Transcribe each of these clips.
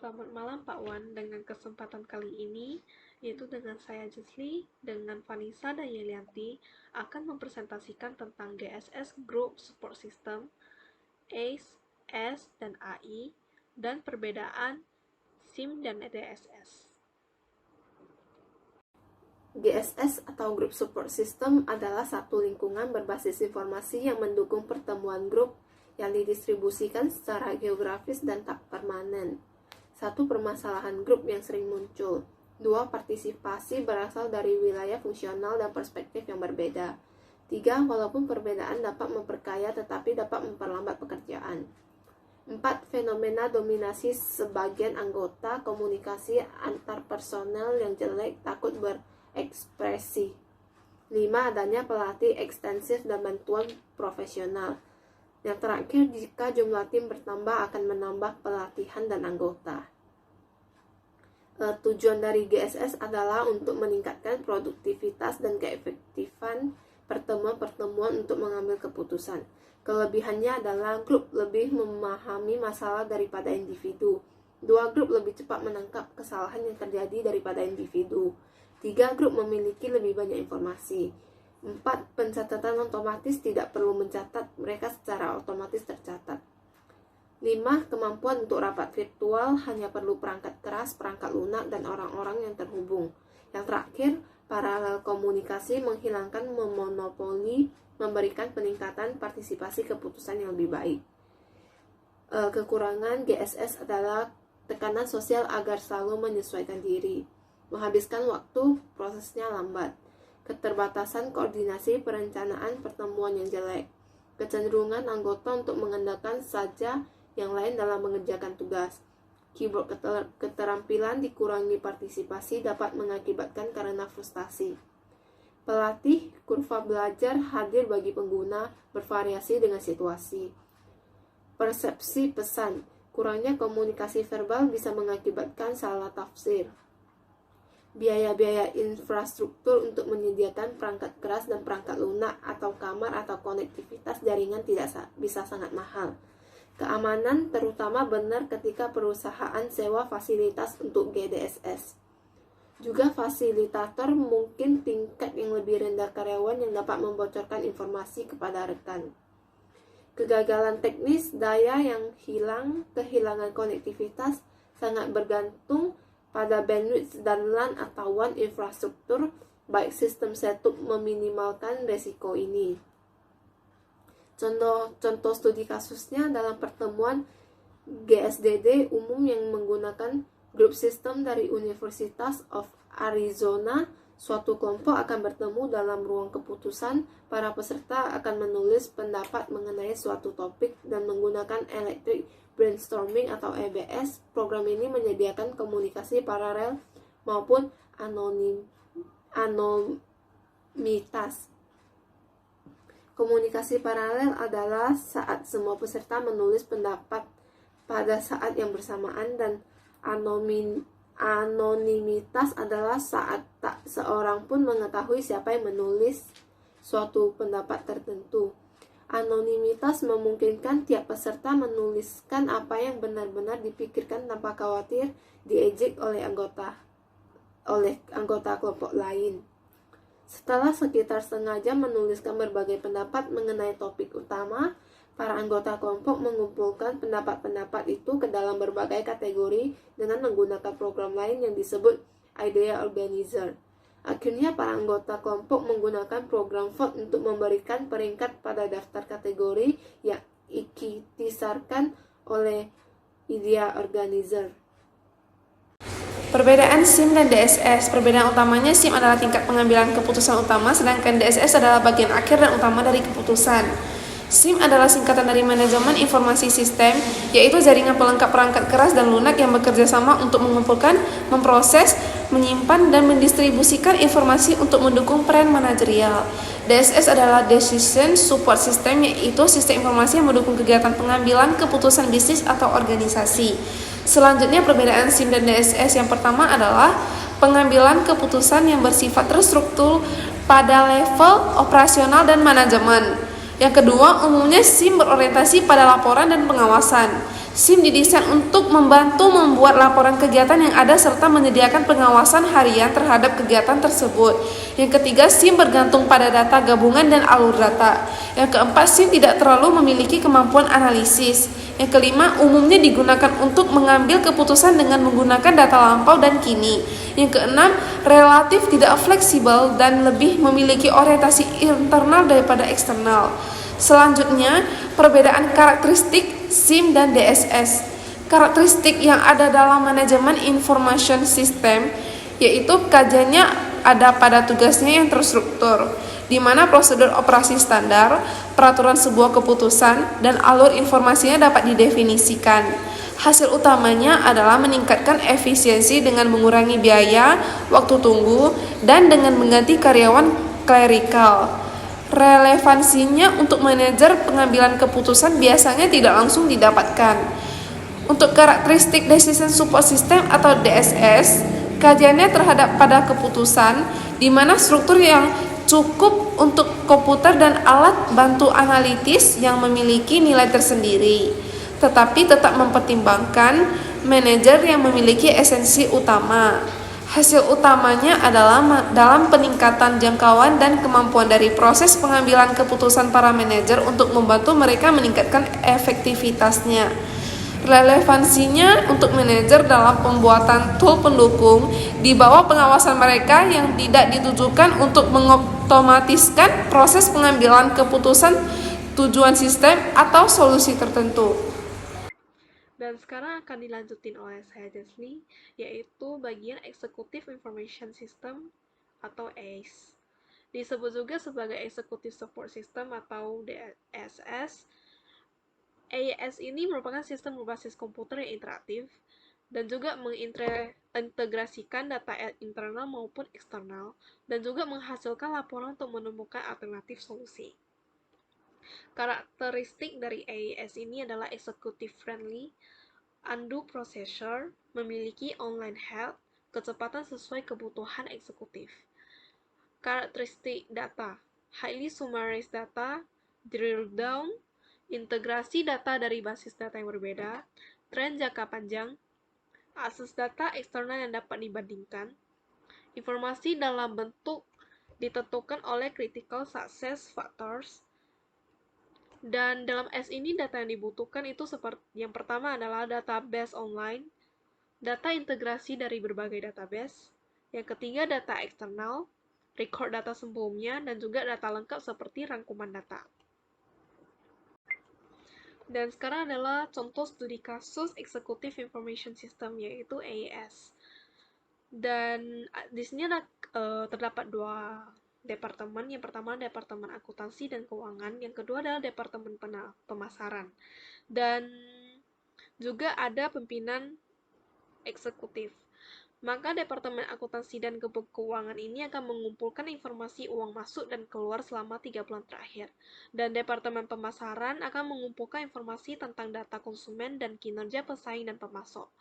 Selamat malam Pak Wan, dengan kesempatan kali ini, yaitu dengan saya Jesli, dengan Vanessa dan Yelianti, akan mempresentasikan tentang GSS Group Support System, ACE, S, dan AI, dan perbedaan SIM dan DSS. GSS atau Group Support System adalah satu lingkungan berbasis informasi yang mendukung pertemuan grup yang didistribusikan secara geografis dan tak permanen. Satu, permasalahan grup yang sering muncul. Dua, partisipasi berasal dari wilayah fungsional dan perspektif yang berbeda. Tiga, walaupun perbedaan dapat memperkaya tetapi dapat memperlambat pekerjaan. 4. Fenomena dominasi sebagian anggota, komunikasi antar personel yang jelek, takut berekspresi. 5. Adanya pelatih ekstensif dan bantuan profesional. Yang terakhir, jika jumlah tim bertambah akan menambah pelatihan dan anggota. Tujuan dari GSS adalah untuk meningkatkan produktivitas dan keefektifan pertemuan-pertemuan untuk mengambil keputusan. Kelebihannya adalah grup lebih memahami masalah daripada individu. 2. Grup lebih cepat menangkap kesalahan yang terjadi daripada individu. 3. Grup memiliki lebih banyak informasi. 4. Pencatatan otomatis, tidak perlu mencatat, mereka secara otomatis tercatat. 5. Kemampuan untuk rapat virtual, hanya perlu perangkat keras, perangkat lunak, dan orang-orang yang terhubung. Yang terakhir, paralel komunikasi, menghilangkan monopoli, memberikan peningkatan partisipasi keputusan yang lebih baik. Kekurangan GSS adalah tekanan sosial agar selalu menyesuaikan diri, menghabiskan waktu, prosesnya lambat, keterbatasan koordinasi perencanaan pertemuan yang jelek, kecenderungan anggota untuk mengandalkan saja yang lain dalam mengerjakan tugas. Keyboard keterampilan dikurangi partisipasi dapat mengakibatkan karena frustasi. Pelatih, kurva belajar hadir bagi pengguna, bervariasi dengan situasi. Persepsi pesan, kurangnya komunikasi verbal bisa mengakibatkan salah tafsir. Biaya-biaya infrastruktur untuk menyediakan perangkat keras dan perangkat lunak atau kamar atau konektivitas jaringan bisa sangat mahal. Keamanan terutama benar ketika perusahaan sewa fasilitas untuk GDSS. Juga fasilitator mungkin tingkat yang lebih rendah karyawan yang dapat membocorkan informasi kepada rekan. Kegagalan teknis, daya yang hilang, kehilangan konektivitas sangat bergantung pada bandwidth dan LAN atau WAN infrastruktur, baik sistem setup meminimalkan resiko ini. Contoh studi kasusnya dalam pertemuan GSDD umum yang menggunakan grup sistem dari University of Arizona. Suatu kelompok akan bertemu dalam ruang keputusan. Para peserta akan menulis pendapat mengenai suatu topik dan menggunakan electric brainstorming atau EBS. Program ini menyediakan komunikasi paralel maupun anonimitas. Komunikasi paralel adalah saat semua peserta menulis pendapat pada saat yang bersamaan, dan anonimitas adalah saat tak seorang pun mengetahui siapa yang menulis suatu pendapat tertentu. Anonimitas memungkinkan tiap peserta menuliskan apa yang benar-benar dipikirkan tanpa khawatir diejek oleh anggota kelompok lain. Setelah sekitar setengah jam menuliskan berbagai pendapat mengenai topik utama, para anggota kelompok mengumpulkan pendapat-pendapat itu ke dalam berbagai kategori dengan menggunakan program lain yang disebut Idea Organizer. Akhirnya para anggota kelompok menggunakan program vote untuk memberikan peringkat pada daftar kategori yang diiktisarkan oleh Idea Organizer. Perbedaan SIM dan DSS. Perbedaan utamanya, SIM adalah tingkat pengambilan keputusan utama, sedangkan DSS adalah bagian akhir dan utama dari keputusan. SIM adalah singkatan dari Manajemen Informasi Sistem, yaitu jaringan pelengkap perangkat keras dan lunak yang bekerja sama untuk mengumpulkan, memproses, menyimpan, dan mendistribusikan informasi untuk mendukung peran manajerial. DSS adalah Decision Support System, yaitu sistem informasi yang mendukung kegiatan pengambilan keputusan bisnis atau organisasi. Selanjutnya, perbedaan SIM dan DSS. Yang pertama adalah pengambilan keputusan yang bersifat terstruktur pada level operasional dan manajemen. Yang kedua, umumnya SIM berorientasi pada laporan dan pengawasan. SIM didesain untuk membantu membuat laporan kegiatan yang ada serta menyediakan pengawasan harian terhadap kegiatan tersebut. Yang ketiga, SIM bergantung pada data gabungan dan alur data. Yang keempat, SIM tidak terlalu memiliki kemampuan analisis. Yang kelima, umumnya digunakan untuk mengambil keputusan dengan menggunakan data lampau dan kini. Yang keenam, relatif tidak fleksibel dan lebih memiliki orientasi internal daripada eksternal. Selanjutnya, perbedaan karakteristik SIM dan DSS. Karakteristik yang ada dalam manajemen information system yaitu kajiannya ada pada tugasnya yang terstruktur, di mana prosedur operasi standar, peraturan sebuah keputusan, dan alur informasinya dapat didefinisikan. Hasil utamanya adalah meningkatkan efisiensi dengan mengurangi biaya, waktu tunggu, dan dengan mengganti karyawan klerikal. Relevansinya untuk manajer pengambilan keputusan biasanya tidak langsung didapatkan. Untuk karakteristik Decision Support System atau DSS, kajiannya terhadap pada keputusan, di mana struktur yang cukup untuk komputer dan alat bantu analitis yang memiliki nilai tersendiri, tetapi tetap mempertimbangkan manajer yang memiliki esensi utama. Hasil utamanya adalah dalam peningkatan jangkauan dan kemampuan dari proses pengambilan keputusan para manajer untuk membantu mereka meningkatkan efektivitasnya. Relevansinya untuk manajer dalam pembuatan tool pendukung di bawah pengawasan mereka yang tidak ditujukan untuk mengotomatiskan proses pengambilan keputusan tujuan sistem atau solusi tertentu. Dan sekarang akan dilanjutin oleh saya Jesli, yaitu bagian Executive Information System atau ACE. Disebut juga sebagai Executive Support System atau DSS. AES ini merupakan sistem berbasis komputer yang interaktif dan juga mengintegrasikan data internal maupun eksternal dan juga menghasilkan laporan untuk menemukan alternatif solusi. Karakteristik dari AES ini adalah executive friendly, undo processor, memiliki online health, kecepatan sesuai kebutuhan eksekutif. Karakteristik data, highly summarized data, drill down, integrasi data dari basis data yang berbeda, tren jangka panjang, akses data eksternal yang dapat dibandingkan, informasi dalam bentuk ditentukan oleh critical success factors. Dan dalam S ini data yang dibutuhkan itu seperti yang pertama adalah database online, data integrasi dari berbagai database, yang ketiga data eksternal, record data sebelumnya, dan juga data lengkap seperti rangkuman data. Dan sekarang adalah contoh studi kasus Executive Information System, yaitu AES. Dan di sini ada terdapat dua departemen. Yang pertama departemen akuntansi dan keuangan, yang kedua adalah departemen pemasaran, dan juga ada pimpinan eksekutif. Maka departemen akuntansi dan keuangan ini akan mengumpulkan informasi uang masuk dan keluar selama 3 bulan terakhir, dan departemen pemasaran akan mengumpulkan informasi tentang data konsumen dan kinerja pesaing dan pemasok.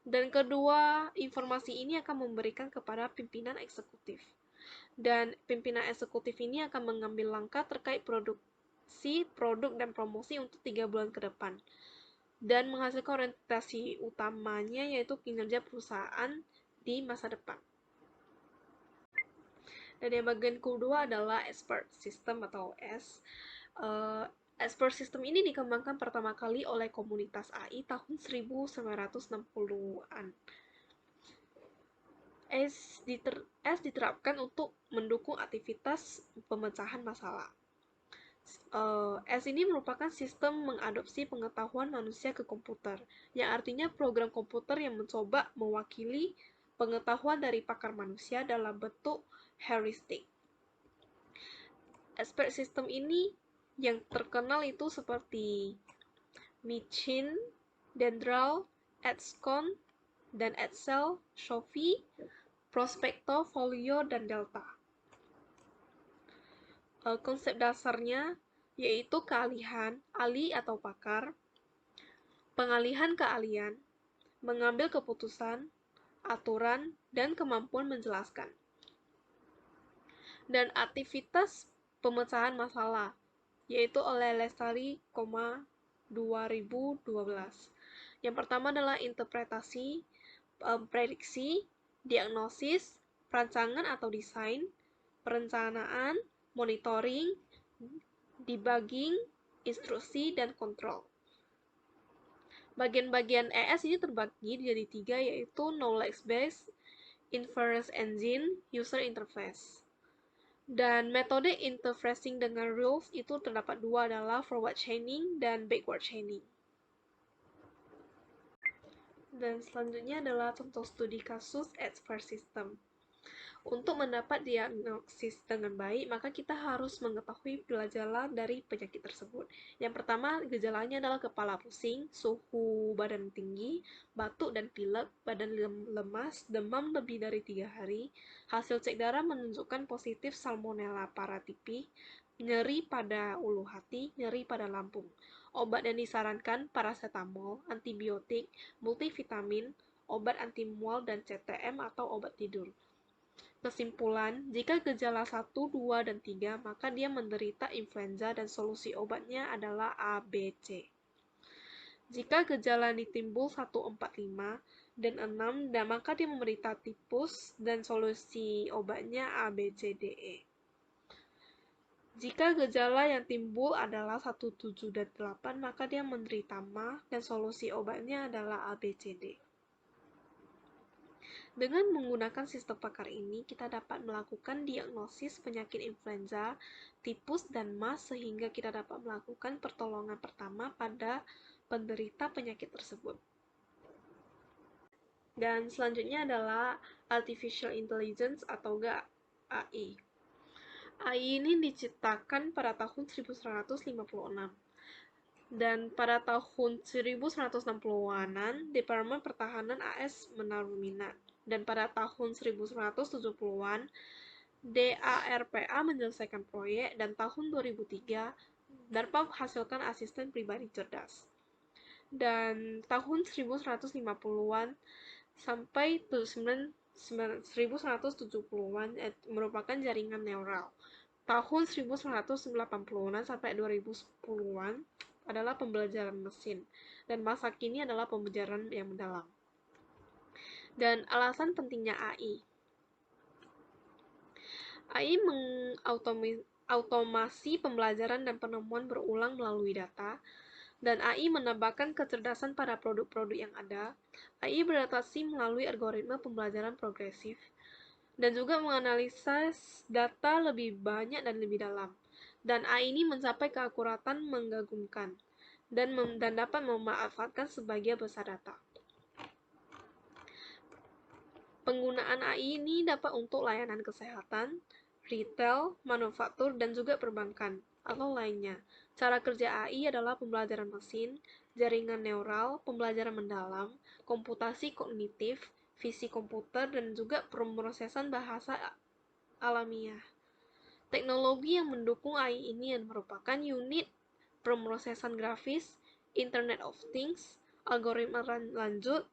Dan kedua informasi ini akan memberikan kepada pimpinan eksekutif. Dan pimpinan eksekutif ini akan mengambil langkah terkait produksi, produk, dan promosi untuk 3 bulan ke depan, dan menghasilkan orientasi utamanya yaitu kinerja perusahaan di masa depan. Dan yang bagian kedua adalah expert system atau S. Expert system ini dikembangkan pertama kali oleh komunitas AI tahun 1960-an. S diterapkan untuk mendukung aktivitas pemecahan masalah. S ini merupakan sistem mengadopsi pengetahuan manusia ke komputer, yang artinya program komputer yang mencoba mewakili pengetahuan dari pakar manusia dalam bentuk heuristik. Expert system ini yang terkenal itu seperti Michin, Dendral, Edscon, dan Edsel, Shofi, Prospecto, Folio, dan Delta. Konsep dasarnya yaitu keahlian, ahli atau pakar, pengalihan keahlian, mengambil keputusan, aturan, dan kemampuan menjelaskan. Dan aktivitas pemecahan masalah, yaitu oleh Lestari, 2012. Yang pertama adalah interpretasi, prediksi, diagnosis, perancangan atau desain, perencanaan, monitoring, debugging, instruksi, dan kontrol. Bagian-bagian ES ini terbagi jadi 3, yaitu knowledge base, inference engine, user interface. Dan metode interfacing dengan rules itu terdapat 2, adalah forward chaining dan backward chaining. Dan selanjutnya adalah contoh studi kasus adverse system. Untuk mendapat diagnosis dengan baik, maka kita harus mengetahui gejala dari penyakit tersebut. Yang pertama, gejalanya adalah kepala pusing, suhu badan tinggi, batuk dan pilek, badan lemas, demam lebih dari 3 hari, hasil cek darah menunjukkan positif Salmonella paratyphi, nyeri pada ulu hati, nyeri pada lambung. Obat yang disarankan paracetamol, antibiotik, multivitamin, obat anti mual, dan CTM atau obat tidur. Kesimpulan, jika gejala 1, 2, dan 3, maka dia menderita influenza dan solusi obatnya adalah ABC. Jika gejala ditimbul 1, 4, 5, dan 6, dan maka dia menderita tipus dan solusi obatnya ABCDE. Jika gejala yang timbul adalah 1, 7, dan 8, maka dia menderita MA dan solusi obatnya adalah ABCD. Dengan menggunakan sistem pakar ini, kita dapat melakukan diagnosis penyakit influenza, tipus, dan MAS sehingga kita dapat melakukan pertolongan pertama pada penderita penyakit tersebut. Dan selanjutnya adalah Artificial Intelligence atau AI. AI ini diciptakan pada tahun 1956. Dan pada tahun 1960-an, Departemen Pertahanan AS menaruh minat. Dan pada tahun 1970-an, DARPA menyelesaikan proyek, dan tahun 2003, DARPA menghasilkan asisten pribadi cerdas. Dan tahun 1950-an sampai 1970-an merupakan jaringan neural. Tahun 1980-an sampai 2010-an adalah pembelajaran mesin, dan masa kini adalah pembelajaran yang mendalam. Dan alasan pentingnya AI. AI mengautomasi pembelajaran dan penemuan berulang melalui data, dan AI menambahkan kecerdasan pada produk-produk yang ada. AI beradaptasi melalui algoritma pembelajaran progresif, dan juga menganalisis data lebih banyak dan lebih dalam. Dan AI ini mencapai keakuratan mengagumkan, dan dapat memanfaatkan sebagian besar data. Penggunaan AI ini dapat untuk layanan kesehatan, retail, manufaktur, dan juga perbankan, atau lainnya. Cara kerja AI adalah pembelajaran mesin, jaringan neural, pembelajaran mendalam, komputasi kognitif, visi komputer, dan juga pemrosesan bahasa alamiah. Teknologi yang mendukung AI ini merupakan unit pemrosesan grafis, Internet of Things, algoritma lanjut,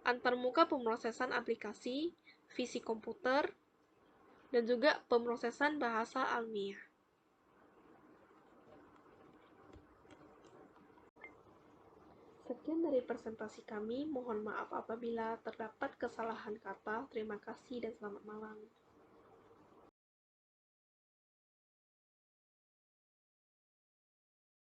antarmuka pemrosesan aplikasi, visi komputer, dan juga pemrosesan bahasa alamiah. Sekian dari presentasi kami, mohon maaf apabila terdapat kesalahan kata. Terima kasih dan selamat malam.